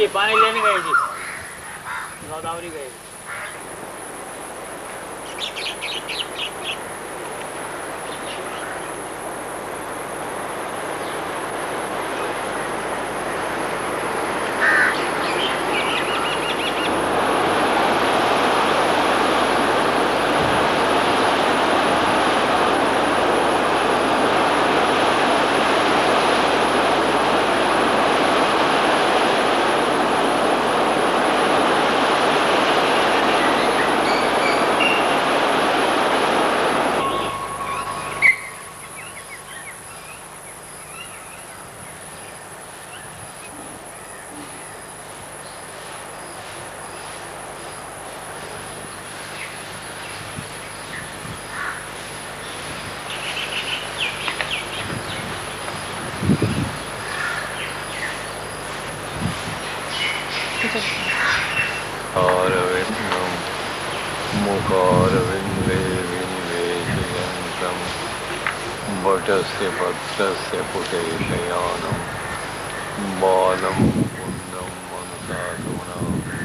जी, पानी लेने गए जी, गोदावरी गए। अरविन्दं मुखारविन्दे विनिवेशयन्तं वटस्य भक्तस्य पुटे शयानं बालं मुकुन्दं मनसा नमामि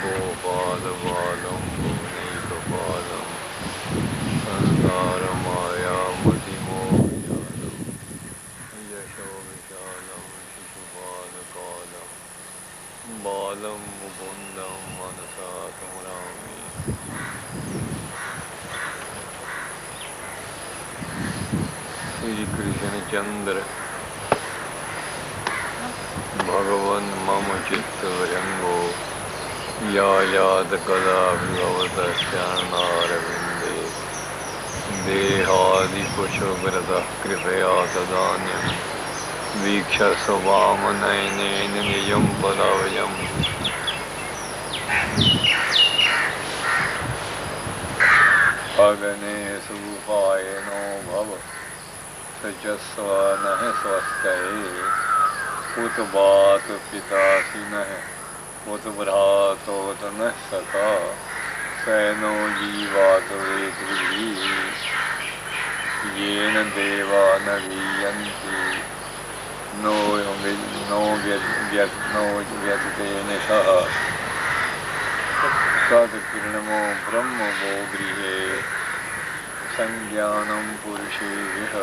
गोपालबालं भुवनैकपालं संसारमायामतिमोहजालं यशो विशालं शिशुपालकालं बालं मुकुन्दं मनसा स्मरामि। श्री कृष्ण चंद्र भगवन् मम चित्तवरङ्गो या याद कदा भगवतश्चरणारविन्दे देहादिपुष्पवरदः कृपया तदानीं वीक्षस्व वामनयनेन निजं पदावयम् अगने सुपायनो भव सचस्व नः स्वस्तये उत बात पितासि नः उत भ्रातोत नः सखा सैनो जीवात वेतृभिः येन देवा न वीयन्ति नो व्यतेन सह तत्किरणमो ब्रह्मवो गृहे संज्ञानं पुरुषेभ्यः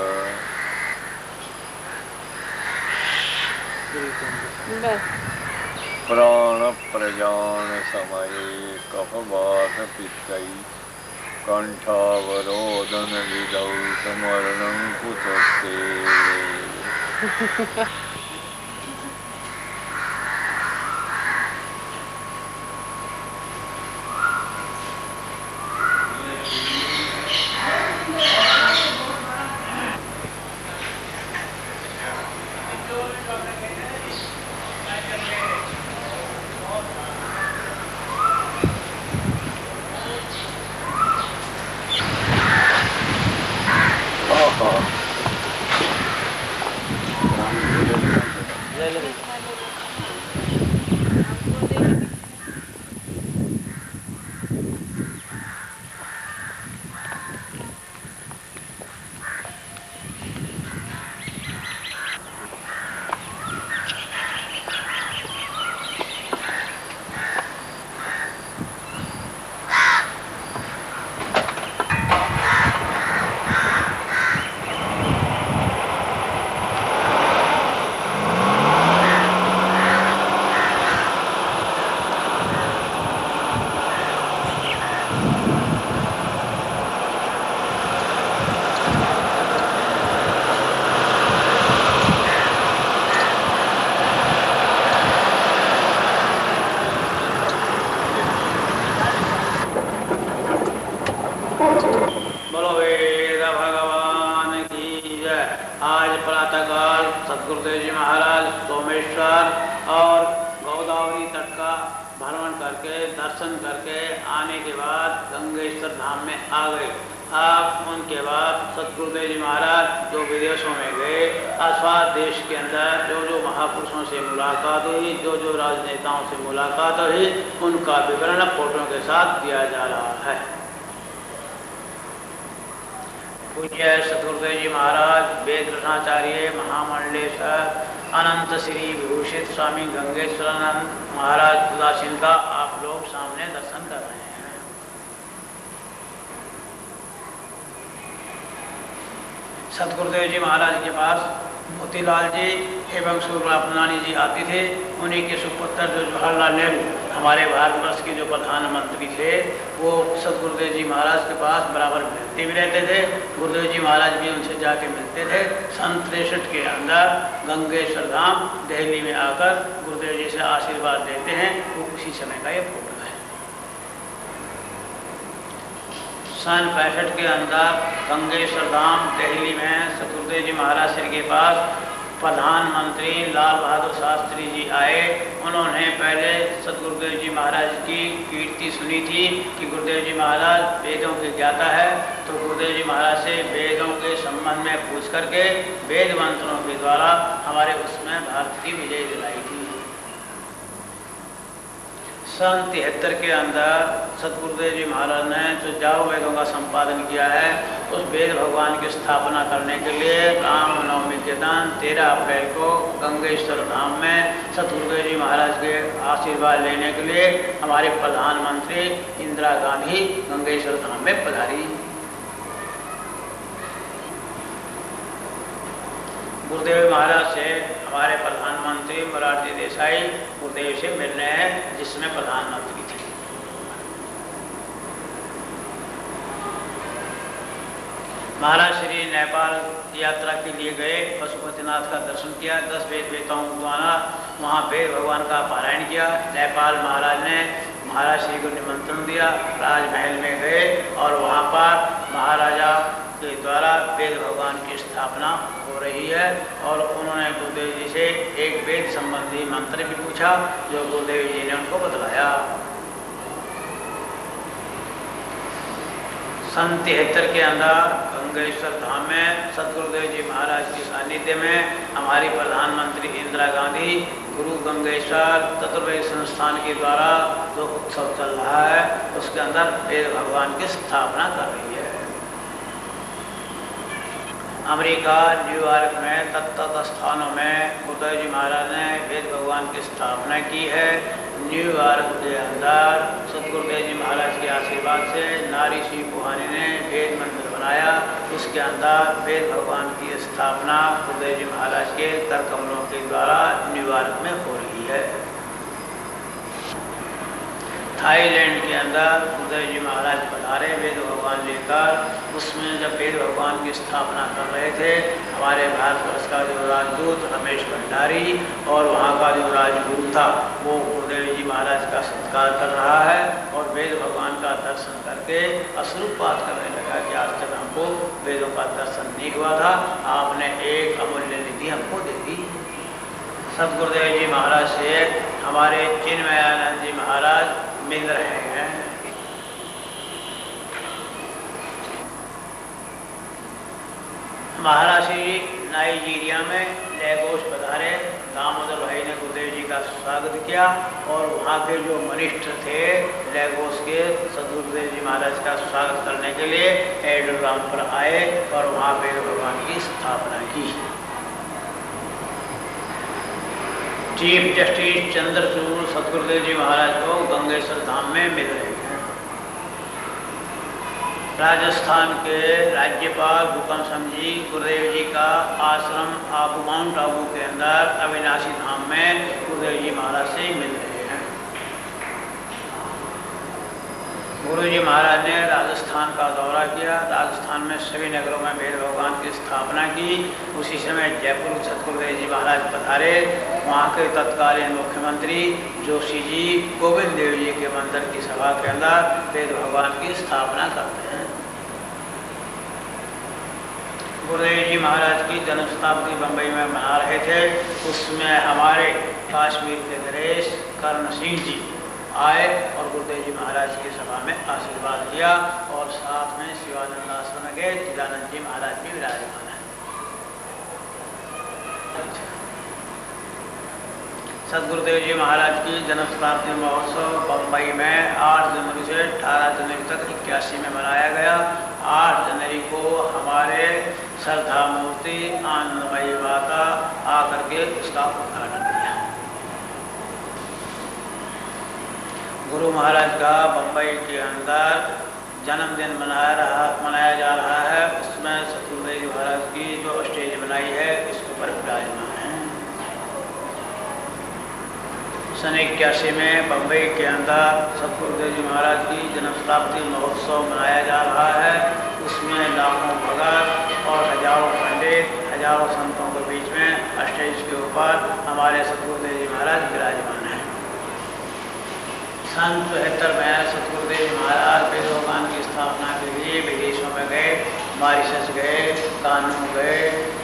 प्राणप्रजान समये कफवात पित्तै कंठावरोदन विधौ समरणं कुतस्ते सदगुरुदेव जी महाराज सोमेश्वर और गोदावरी तट का भ्रमण करके दर्शन करके आने के बाद गंगेश्वर धाम में आ गए। अब उनके बाद सदगुरुदेव जी महाराज जो विदेशों में गए अथवा देश के अंदर जो जो महापुरुषों से मुलाकात हुई, जो जो राजनेताओं से मुलाकात हुई, उनका विवरण फोटो के साथ दिया जा रहा है। पूज्य सदगुरुदेव जी महाराज वेद रत्नाचार्य महामंडलेश्वर अनंत श्री विभूषित स्वामी गंगेश्वरानंद महाराज उदासीन का आप लोग सामने दर्शन कर रहे हैं। सतगुरुदेव जी महाराज के पास मोतीलाल जी एवं सूर्यनारायण जी आते थे। उन्हीं के सुपुत्र जो जवाहरलाल नेहरू हमारे भारतवर्ष के जो प्रधानमंत्री थे, वो सतगुरुदेव जी महाराज के पास बराबर मिलते भी रहते थे। गुरुदेव जी महाराज भी उनसे जाके मिलते थे। सन 63 के अंदर गंगेश्वर धाम दिल्ली में आकर गुरुदेव जी से आशीर्वाद देते हैं। वो उसी समय का ये फोटो है। सन 65 के अंदर गंगेश्वर धाम दिल्ली में सतगुरुदेव जी महाराज श्री के पास प्रधानमंत्री लाल बहादुर शास्त्री जी आए। उन्होंने पहले सतगुरुदेव जी महाराज की कीर्ति सुनी थी कि गुरुदेव जी महाराज वेदों के ज्ञाता है, तो गुरुदेव जी महाराज से वेदों के संबंध में पूछ करके वेद मंत्रों के द्वारा हमारे उसमें भारत की विजय दिलाई थी। सन 73 के अंदर सतगुरुदेव जी महाराज ने जो जाओ वेदों का संपादन किया है, उस वेद भगवान की स्थापना करने के लिए रामनवमी के दिन 13 अप्रैल को गंगेश्वर धाम में सतगुरुदेव जी महाराज के आशीर्वाद लेने के लिए हमारे प्रधानमंत्री इंदिरा गांधी गंगेश्वर धाम में पधारी। गुरुदेव महाराज से हमारे प्रधानमंत्री मोरारजी देसाई गुरुदेव से मिलने हैं, जिसमें प्रधानमंत्री थे। महाराज श्री नेपाल यात्रा के लिए गए, पशुपतिनाथ का दर्शन किया, 10 वेताओं द्वारा वहाँ वेद भगवान का पारायण किया। नेपाल महाराज ने महाराज श्री को निमंत्रण दिया, राजमहल में गए और वहाँ पर महाराजा के द्वारा वेद भगवान की स्थापना हो रही है। और उन्होंने गुरुदेव जी से एक वेद संबंधी मंत्र भी पूछा, जो गुरुदेव जी ने उनको बतलाया। सन 73 के अंदर गंगेश्वर धाम में सतगुरुदेव जी महाराज के सानिध्य में हमारी प्रधानमंत्री इंदिरा गांधी गुरु गंगेश्वर चतुर्वेद संस्थान के द्वारा जो उत्सव चल रहा है, उसके अंदर वेद भगवान की स्थापना कर रही है। अमेरिका न्यूयॉर्क में तत्त स्थानों में गुरुदेव जी महाराज ने वेद भगवान की स्थापना की है। न्यूयॉर्क के अंदर सतगुरुदेव जी महाराज के आशीर्वाद से नारी श्री पुहानी ने वेद मंदिर बनाया। उसके अंदर वेद भगवान की स्थापना गुरुदेव जी महाराज के कर कमलों के द्वारा न्यूयॉर्क में हो रही है। थाईलैंड के अंदर गुरुदेव जी महाराज पधारे वेद भगवान लेकर। उसमें जब वेद भगवान की स्थापना कर रहे थे, हमारे भारतवर्ष का जो राजदूत रमेश भंडारी और वहाँ का जो राजगुरु था, वो गुरुदेव जी महाराज का सत्कार कर रहा है और वेद भगवान का दर्शन करके अश्रुपात करने लगा कि आज तक हमको वेदों का दर्शन नहीं हुआ था, आपने एक अमूल्य निधि हमको दे दी। सतगुरुदेव जी महाराज से हमारे चिन्मयानंद जी महाराज मिल रहे हैं। महाराष्ट्र नाइजीरिया में लेगोस पधारे। दामोदर भाई ने गुरुदेव जी का स्वागत किया और वहाँ के जो मनिष्ठ थे लेगोस के, सतगुरुदेव जी महाराज का स्वागत करने के लिए एडलगाम पर आए और वहाँ वेद भगवान की स्थापना की। चीफ जस्टिस चंद्रचूड़ सतगुरुदेव जी महाराज को गंगेश्वर धाम में मिल रहे हैं। राजस्थान के राज्यपाल हुकम समझी गुरुदेव जी का आश्रम आबू माउंट आबू के अंदर अविनाशी धाम में गुरुदेव जी महाराज से मिल रहे हैं। गुरु जी महाराज ने राजस्थान का दौरा किया। राजस्थान में सभी नगरों में वेद भगवान की स्थापना की। उसी समय जयपुर सतगुरुदेव जी महाराज पधारे। वहाँ के तत्कालीन मुख्यमंत्री जोशी जी गोविंद देव जी के मंदिर की सभा के अंदर वेद भगवान की स्थापना करते हैं। गुरुदेव जी महाराज की जन्म शताब्दी बम्बई में मना रहे थे। उसमें हमारे काश्मीर के नरेश कर्ण सिंह जी आए और गुरुदेव जी महाराज की सभा में आशीर्वाद दिया और साथ में शिवानंद आश्रम के चिदानंद जी महाराज भी विराजमान है। सतगुरुदेव जी महाराज की जन्म शताब्दी महोत्सव बम्बई में 8 जनवरी से 18 जनवरी तक 81 में मनाया गया। 8 जनवरी को हमारे श्रद्धा मूर्ति आनंदमयी माता आकर के इसका उद्घाटन किया। गुरु महाराज का बम्बई के अंदर जन्मदिन मनाया जा रहा है। उसमें सतगुरुदेव जी महाराज की जो स्टेज बनाई है इसके ऊपर विराजमान है। सन 81 में बम्बई के अंदर सतगुरुदेव जी महाराज की जन्म शताब्दी महोत्सव मनाया जा रहा है। उसमें लाखों भगत और हजारों पंडित, हजारों संतों के बीच में स्टेज के ऊपर हमारे सतगुरुदेव जी महाराज विराजमान हैं। सन 73 में सतगुरुदेव जी महाराज वेदोगान की स्थापना के लिए विदेशों में गए। मॉरिशस गए, कानून गए,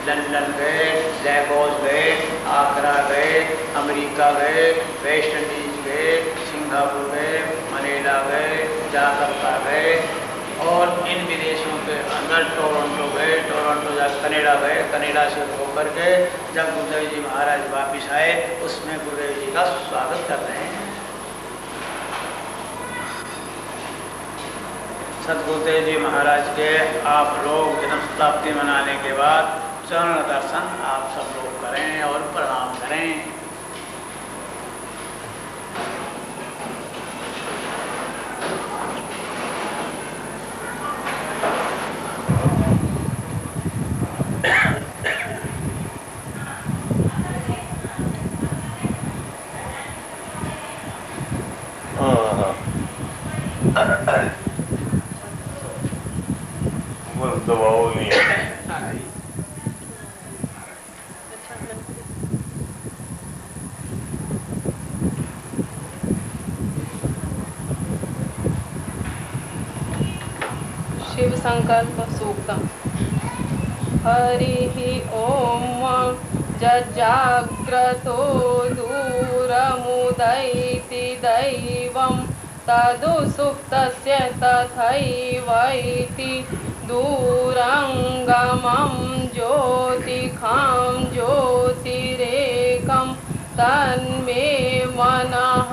लंदन गए, लेगोस गए, आगरा गए, अमेरिका गए, वेस्ट इंडीज गए, सिंगापुर गए, मनीला गए, जाकार्ता गए और इन विदेशों के अंदर टोरंटो गए, टोरंटो जा कनाडा गए, कनाडा से होकर के जब गुरुदेव जी महाराज वापिस आए उसमें गुरुदेव जी का स्वागत कर रहे हैं। सतगुरुदेव जी महाराज के आप लोग जन्म शताब्दी मनाने के बाद चरण दर्शन आप सब लोग करें और प्रणाम करें। दबाव नहीं है। शिव संकल्प सूक्तम। हरि ओम जज्जाग्रतो दूरमुदैति दैवं तदु सुप्तस्य तथैवैति दूरंगमं ज्योतिखां ज्योतिरेकं तन्मे मनः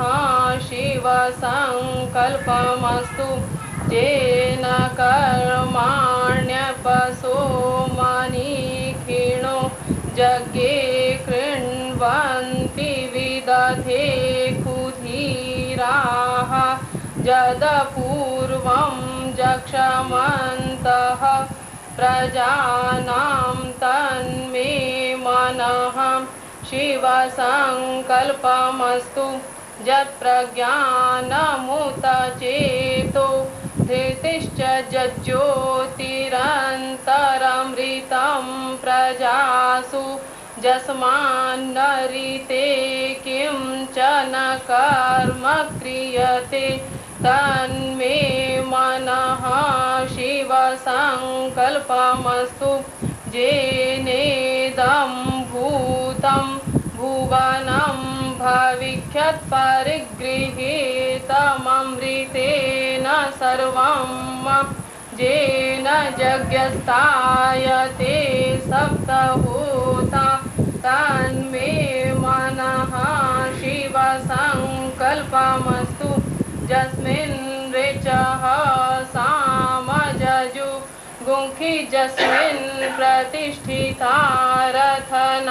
शिवसंकल्पमस्तु जेन कर्माण्यपसो मनीखिणो जज्ञे कृण्वन्ति विदधे कुधीराः यदपूर्वं जक्षमन्तः प्रजानां तन्मे मनः शिवसंकल्पमस्तु यत्प्रज्ञानमुत चेतो धृतिश्च ज्योतिरन्तरमृतं प्रजासु यस्मान्नरिते किंचन कर्म क्रियते तन्मे मनः शिवसंकल्पमस्तु जेनेदं भूतं भुवनं भविष्यत् परिगृहीतममृतेन सर्वं जेन यज्ञस्थायते सप्तहोता तन्मे मनः शिवसंकल्पमस्तु यस्मिन् ऋचः सामजजु गुंखि यस्मिन् प्रतिष्ठिता रथनाभाविवाराः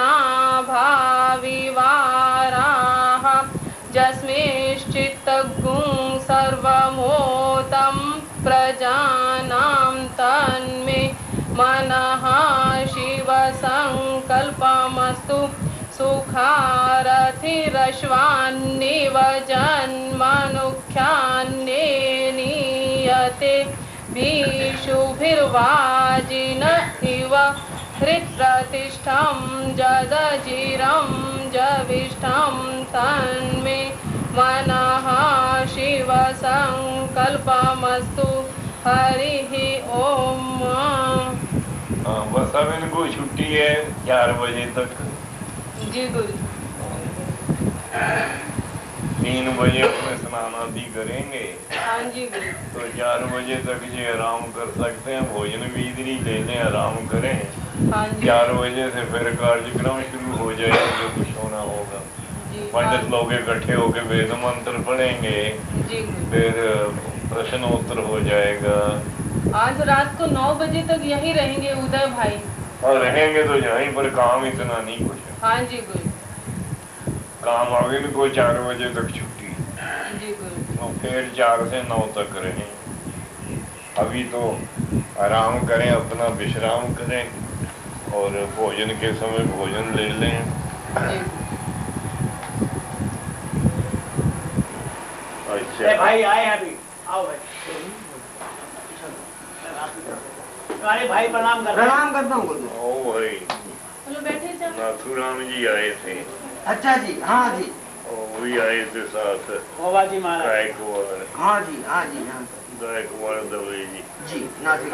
यस्मिंश्चित्तगुं सर्वमोतं प्रजानां तन्मे मनः शिवसंकल्पमस्तु सुखारथिरश्वान्निव जन्मनुख्यान्नेनीयते भीषुभिर्वाजिन इव हृत्प्रतिष्ठं जदजिरं जविष्ठं तन्मे मनः शिवसंकल्पमस्तु हरिः ओम। बस अब इनको छुट्टी है 4 बजे तक। जी गुरु। 3 बजे अपने स्नान आदि करेंगे। हाँ जी गुरु। तो 4 बजे तक ये आराम कर सकते हैं, भोजन भी इधर ही ले लें, आराम करें। हाँ जी। 4 बजे से फिर कार्यक्रम शुरू हो जाएगा, जो कुछ होना होगा। पंडित लोग इकट्ठे होकर वेद मंत्र पढ़ेंगे, फिर प्रश्नोत्तर हो जाएगा। आज रात को 9 बजे तक यहीं रहेंगे उदय भाई। और रहेंगे तो यहीं पर, काम इतना नहीं कुछ है। हाँ जी गुरु काम आगे भी कोई 4 बजे तक छुट्टी, जी गुरु तो फिर 4 से 9 तक रहें। अभी तो आराम करें, अपना विश्राम करें और भोजन के समय भोजन ले लें। जी अच्छा भाई आए हैं अभी, आओ भाई। अरे भाई प्रणाम कर। प्रणाम करता हूँ गुरुदेव। ओ भाई, चलो बैठे जाओ। नाथुराम जी आए थे, अच्छा जी, हाँ जी, वो भी आए थे साथ, बाबा जी महाराज। गायकवाड़, हाँ जी, हाँ जी, हाँ गायकवाड़ दवे जी। जी, नासिक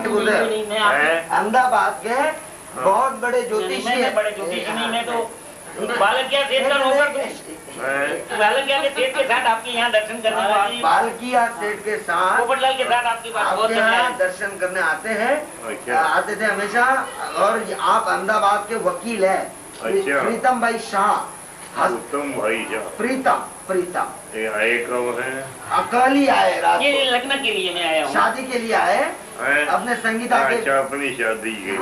गुरुदेव हैं? अहमदाबाद के बहुत बड़े ज्योतिषी हैं। बड़े ज्योतिषी नहीं, मैं तो बालकिया सेठ का नौकर हूँ। हैं? बालकिया के सेठ के साथ आपके यहाँ दर्शन करने आए। बालकिया सेठ के साथ पोपटलाल के साथ आपकी बात बहुत आपके समय यहाँ आई। दर्शन करने आते हैं, अच्छा। आते थे हमेशा। और आप अहमदाबाद के वकील है अच्छा। प्रीतम भाई शाह। उत्तम भाई जा, प्रीतम प्रीतम ये आए कब हैं? अकल ही आए रात ये को। लग्न के लिए मैं आया हूँ। शादी के लिए आए हैं? अपने संगीता के। अच्छा, अपनी शादी के।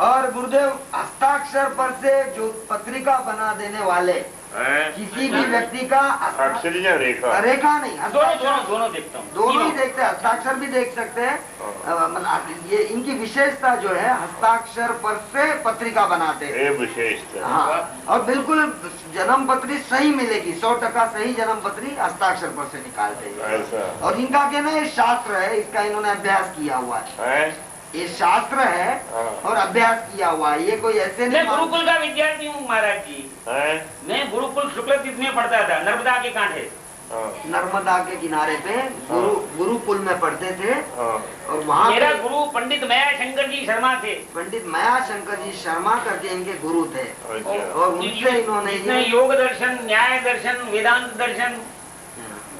और गुरुदेव हस्ताक्षर पर से जो पत्रिका बना देने वाले हैं? किसी भी व्यक्ति का अक्षर या रेखा? रेखा नहीं, दोनों हस्ताक्षर दोनों दोनों देखता हूँ। दोनों ही देखते हैं, हस्ताक्षर भी देख सकते हैं। मतलब ये इनकी विशेषता जो है, हस्ताक्षर पर से पत्रिका बनाते हैं। ये विशेषता। हाँ, और बिल्कुल जन्म पत्री सही मिलेगी, 100% सही जन्म पत्री हस्ताक्षर पर से निकालते हैं। ऐसा और इनका कहना है शास्त्र है, इसका इन्होंने अभ्यास किया हुआ है। है? ये शास्त्र है हाँ। और अभ्यास किया हुआ है, ये कोई ऐसे मैं नहीं। गुरुकुल का विद्यार्थी हूँ महाराज जी। हैं? मैं गुरुकुल शुक्ल तीर्थ में पढ़ता था, नर्मदा के कांठे। हाँ, नर्मदा के किनारे पे गुरुकुल में पढ़ते थे। हाँ। और वहाँ मेरा पे गुरु पंडित माया शंकर जी शर्मा थे। पंडित माया शंकर जी शर्मा करके इनके गुरु थे। अच्छा। और उनसे इन्होंने इसने योग दर्शन, न्याय दर्शन, वेदांत दर्शन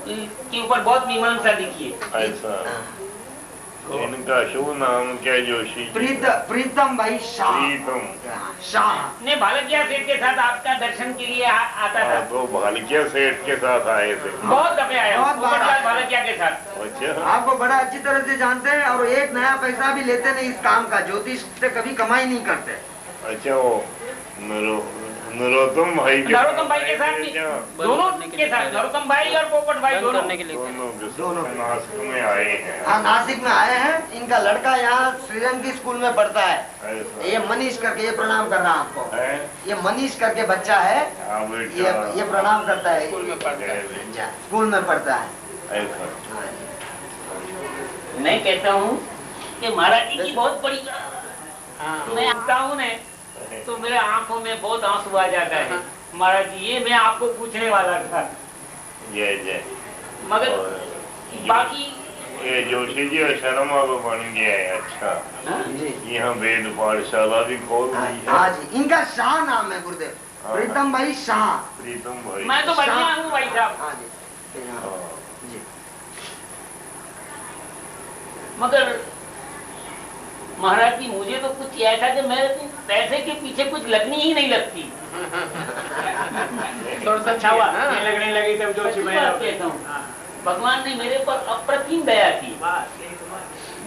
के ऊपर बहुत मीमांसा लिखी है। ऐसा। इनका शुभ नाम क्या? जोशी जी? प्रीतम भाई शाह। प्रीतम। शाह मैं बालकिया सेठ के साथ आपका दर्शन के लिए आता था। तो भालकिया सेठ के साथ आए थे। बहुत दफे आया हूँ, बहुत बार पोपटलाल बालकिया के साथ। अच्छा। आपको बड़ा अच्छी तरह से जानते हैं और एक नया पैसा भी लेते नहीं इस काम का, ज्योतिष से कभी कमाई नहीं करते। अच्छा, वो नरोत्तम भाई के नरोत्तम भाई के साथ भी, क्या? दोनों के साथ, नरोत्तम भाई और पोपट भाई दोनों। दोनों नासिक में आए हैं। हाँ, नासिक में आए हैं। इनका लड़का यहाँ श्रीरंगी स्कूल में पढ़ता है। ऐसा। ये मनीष करके, ये प्रणाम कर रहा है आपको। है? ये मनीष करके बच्चा है, हाँ बेटा। ये प्रणाम करता है। स्कूल में पढ़ता है। स्कूल में पढ़ता है। ऐसा। मैं कहता हूँ कि महाराज जी की बहुत बड़ी, मैं आता हूँ न तो मेरे आंखों में बहुत आंसू आ जाता है। महाराज जी, ये मैं आपको पूछने वाला था, जय जय। मगर और बाकी ये जोशी जी आश्रम अब बन गया है। अच्छा, जी। यहाँ वेद पाठशाला भी खोल दी है। हाँ जी, इनका शाह नाम है गुरुदेव, हाँ। प्रीतम भाई शाह। प्रीतम भाई। मैं तो बढ़िया हूँ भाई साहब, हाँ जी, हाँ, हाँ। जी। मगर महाराज जी मुझे तो कुछ ऐसा कि मैं पैसे के पीछे कुछ लगनी ही नहीं लगती। थोड़ा सा छावा नहीं लगने लगी तब जो कहता हूँ, भगवान ने मेरे पर अप्रतिम दया की।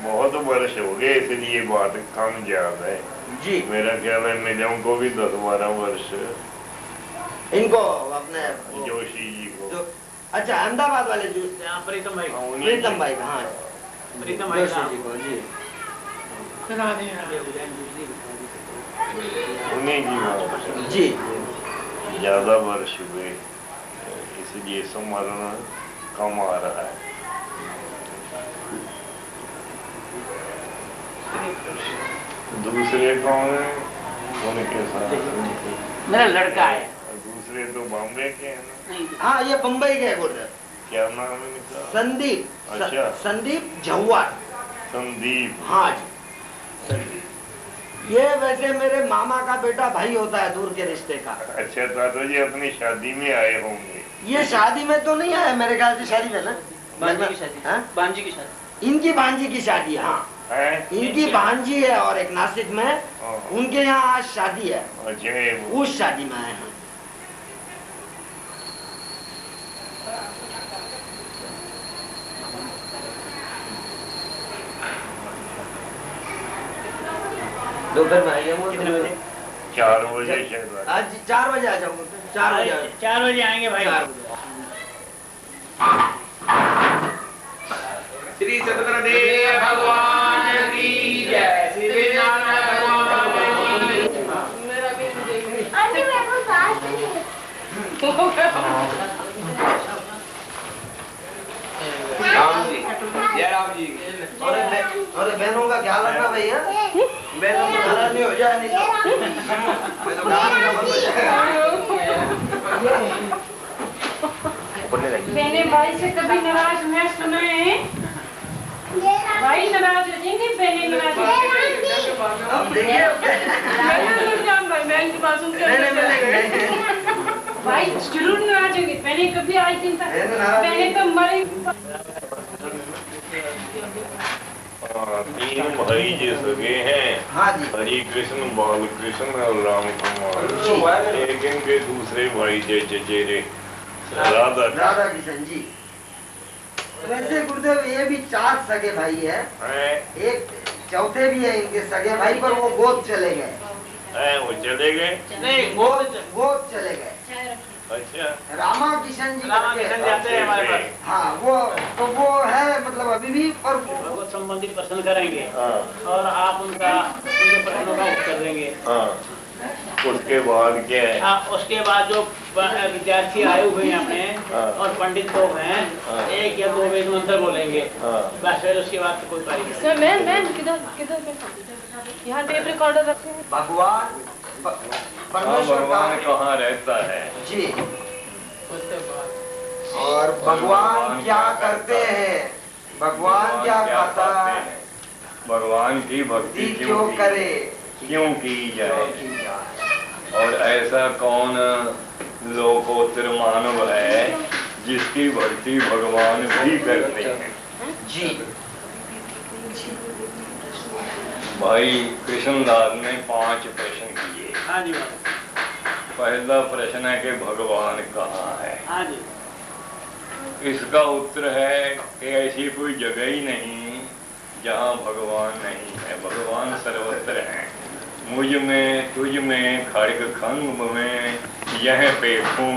बहुत वर्ष हो गए, इसलिए बात कम ज्यादा है जी। मेरा ख्याल है मेजों को भी 10-12 वर्ष। इनको अपने जोशी जी को। जो अच्छा अहमदाबाद वाले जो प्रीतम भाई, प्रीतम भाई का, हाँ प्रीतम भाई जोशी जी को, जी। उन्हीं की बात। जी ज्यादा वर्ष हुए, इसलिए स्मरण कम आ रहा है। दूसरे कौन है? उनके साथ मेरा लड़का है। दूसरे तो बॉम्बे के हैं ना? हाँ, ये बम्बई के गुरुदेव। क्या नाम है इनका? संदीप। अच्छा। संदीप जहुआर। संदीप। हाँ जी, संदीप। ये वैसे मेरे मामा का बेटा भाई होता है, दूर के रिश्ते का। अच्छा, तो जी अपनी शादी में आए होंगे। ये शादी में तो नहीं आया, मेरे ख्याल से शादी में ना, भांजी की शादी। हाँ? भांजी की शादी। इनकी भांजी की शादी, हाँ। है? इनकी भांजी है और एक नासिक में, हाँ। उनके यहाँ आज शादी है, अच्छा, उस शादी में आए हैं। दोपहर में आइए। कितने बजे? 4 बजे शायद। आज 4 बजे आ जाऊंगा। 4 बजे 4 बजे आएंगे भाई। 4 बजे। श्री सतगुरुदेव भगवान की जय। श्री नारायण भगवान की जय। मेरा भी देख आंटी मेरे को साथ राम जी, जय राम जी। और बहनों का ख्याल रखना भैया, बहनों को नाराज नहीं हो जाए, नहीं तो नाराज ना बन जाए। मैंने भाई से कभी नाराज मैं सुना है? भाई नाराज हो जाएंगे, बहनें नाराज हो जाएंगी। अब देखिए मैं इनकी बात सुन के नहीं मिलेंगे। भाई जरूर नाराज होंगे। मैंने कभी आज दिन तक बहनें नाराज मैंने तो मरे 3 भाई जो सगे हैं, हाँ जी, हरि कृष्ण, बाल कृष्ण और राम कुमार। एक इनके दूसरे भाई जे चचेरे राधा। राधा किशन जी। वैसे गुरुदेव ये भी 4 सगे भाई है, एक चौथे भी है इनके सगे भाई, पर वो गोद चले गए। वो चले गए। नहीं, गोद चले गए। अच्छा, रामा किशन जी रामा करके। किशन जाते हैं हमारे पास। हाँ, वो तो वो है मतलब अभी भी, पर भगवत संबंधी प्रश्न करेंगे हाँ और आप उनके प्रश्नों का उत्तर देंगे। हाँ। उसके बाद क्या है? हाँ, उसके बाद जो विद्यार्थी आए हुए हैं अपने हाँ। और पंडित लोग हैं, हाँ। 1 या 2 वेद मंत्र बोलेंगे। हाँ। बस फिर उसके बाद तो कोई पारी नहीं। सर मैं किधर यहाँ टेप रिकॉर्डर रखे हैं। भगवान हाँ, परमेश्वर भगवान का कहाँ रहता है? जी, और भगवान क्या करते हैं, भगवान क्या खाता करते है, हैं? भगवान की भक्ति क्यों करे, क्यों की जाए? और ऐसा कौन लोकोत्तर मानव है जिसकी भक्ति भगवान भी करते हैं? जी। भाई कृष्णदास ने 5 प्रश्न किए। हाँ जी बाबा। पहला प्रश्न है कि भगवान कहाँ है? हाँ जी। इसका उत्तर है कि ऐसी कोई जगह ही नहीं जहाँ भगवान नहीं है। भगवान सर्वत्र हैं। मुझ में, तुझ में, खड़ग खंग में, यह पेखूं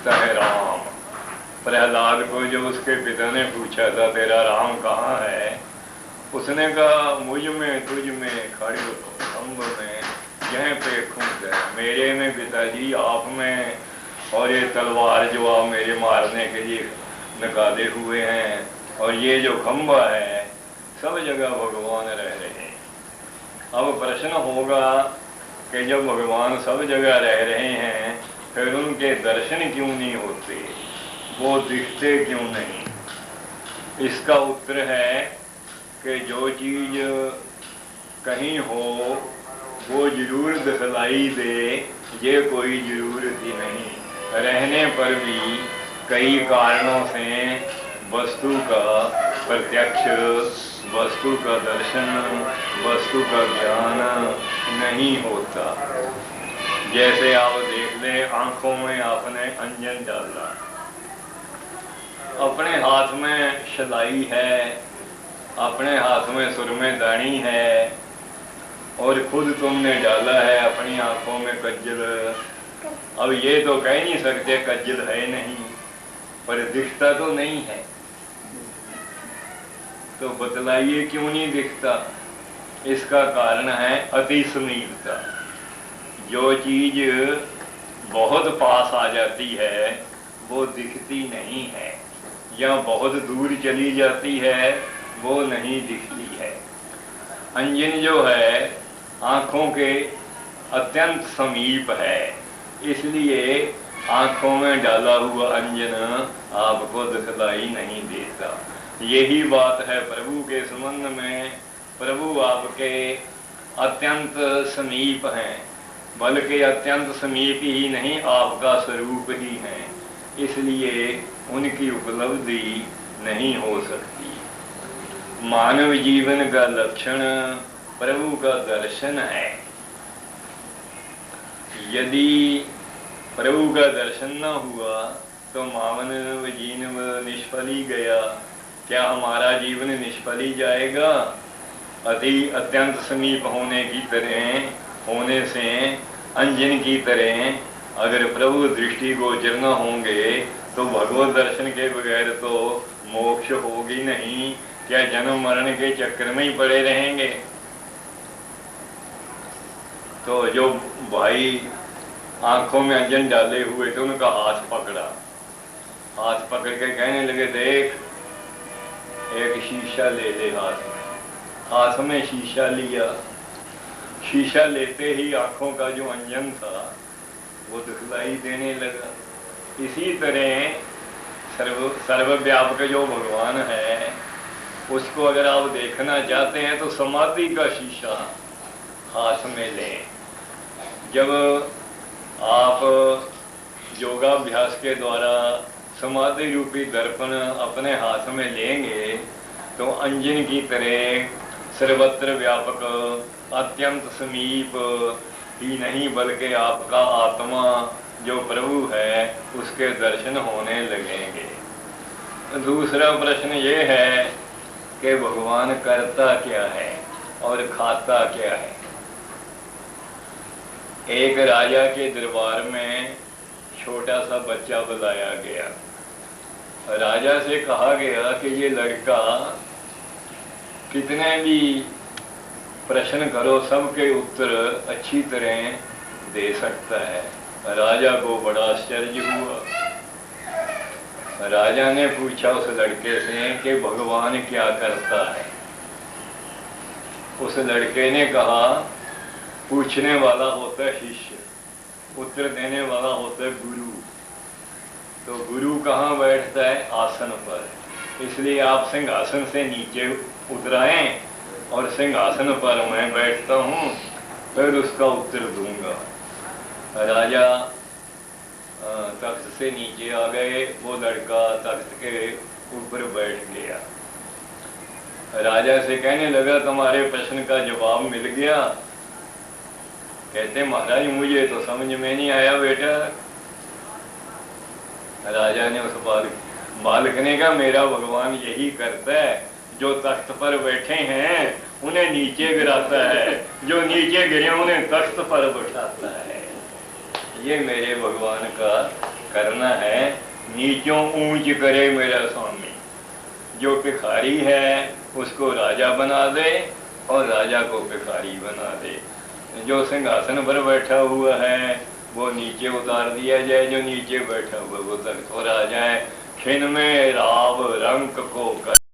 तह राम। प्रहलाद को जो उसके पिता ने पूछा था तेरा राम कहाँ है, उसने कहा मुझ में, तुझ में, खड़ग खंग में, यह पेखूं तह। मेरे में पिताजी, आप में, और ये तलवार जो आप मेरे मारने के लिए निकाले हुए हैं, और ये जो खंबा है, सब जगह भगवान रह रहे हैं। अब प्रश्न होगा कि जब भगवान सब जगह रह रहे हैं फिर उनके दर्शन क्यों नहीं होते, वो दिखते क्यों नहीं? इसका उत्तर है कि जो चीज कहीं हो वो जरूर दिखलाई दे, ये कोई जरूरत ही नहीं। रहने पर भी कई कारणों से वस्तु का प्रत्यक्ष, वस्तु का दर्शन, वस्तु का ज्ञान नहीं होता। जैसे आप देख लें, आंखों में आपने अंजन डाला, अपने हाथ में शलाई है, अपने हाथ में सुरमेदानी है, और खुद तुमने डाला है अपनी आंखों में कज्जल। अब ये तो कह नहीं सकते कज्जल है नहीं, पर दिखता तो नहीं है। तो बतलाइए क्यों नहीं दिखता? इसका कारण है अति समीपता। जो चीज बहुत पास आ जाती है वो दिखती नहीं है, या बहुत दूर चली जाती है वो नहीं दिखती है। अंजन जो है आंखों के अत्यंत समीप है, इसलिए आंखों में डाला हुआ अंजन आपको दिखलाई नहीं देता। यही बात है प्रभु के संबंध में। प्रभु आपके अत्यंत समीप हैं, बल्कि अत्यंत समीप ही नहीं, आपका स्वरूप ही है, इसलिए उनकी उपलब्धि नहीं हो सकती। मानव जीवन का लक्षण प्रभु का दर्शन है। यदि प्रभु का दर्शन न हुआ तो मानव जीवन निष्फल ही गया। क्या हमारा जीवन निष्फल ही जाएगा? अति अत्यंत समीप होने की तरह, होने से अंजन की तरह अगर प्रभु दृष्टि गोचर न होंगे तो भगवत दर्शन के बगैर तो मोक्ष होगी नहीं। क्या जन्म मरण के चक्कर में ही पड़े रहेंगे? तो जो भाई आंखों में अंजन डाले हुए थे उनका हाथ पकड़ा, हाथ पकड़ के कहने लगे, देख एक शीशा ले ले हाथ में। हाथ में शीशा लिया, शीशा लेते ही आंखों का जो अंजन था वो दिखलाई देने लगा। इसी तरह सर्वव्यापक जो भगवान है उसको अगर आप देखना चाहते हैं तो समाधि का शीशा हाथ में लें। जब आप योगाभ्यास के द्वारा समाधि रूपी दर्पण अपने हाथ में लेंगे तो अंजन की तरह सर्वत्र व्यापक अत्यंत समीप ही नहीं बल्कि आपका आत्मा जो प्रभु है उसके दर्शन होने लगेंगे। दूसरा प्रश्न ये है कि भगवान करता क्या है और खाता क्या है? एक राजा के दरबार में छोटा सा बच्चा बुलाया गया। राजा से कहा गया कि ये लड़का कितने भी प्रश्न करो सबके उत्तर अच्छी तरह दे सकता है। राजा को बड़ा आश्चर्य हुआ। राजा ने पूछा उस लड़के से कि भगवान क्या करता है? उस लड़के ने कहा, पूछने वाला होता है शिष्य, उत्तर देने वाला होता है गुरु। तो गुरु कहाँ बैठता है? आसन पर। इसलिए आप सिंहासन से नीचे उतराएं और सिंहासन पर मैं बैठता हूँ, फिर उसका उत्तर दूंगा। राजा तख्त से नीचे आ गए, वो लड़का तख्त के ऊपर बैठ गया। राजा से कहने लगा, तुम्हारे प्रश्न का जवाब मिल गया? कहते, महाराज मुझे तो समझ में नहीं आया बेटा। राजा ने उस बालक ने कहा, मेरा भगवान यही करता है, जो तख्त पर बैठे हैं उन्हें नीचे गिराता है, जो नीचे गिरे उन्हें तख्त पर बैठाता है। ये मेरे भगवान का करना है। नीचों ऊंच करे मेरा स्वामी। जो भिखारी है उसको राजा बना दे और राजा को भिखारी बना दे। जो सिंहासन पर बैठा हुआ है वो नीचे उतार दिया जाए, जो नीचे बैठा हुआ वो तख्त पर आ जाए। खिन में राव रंक को कर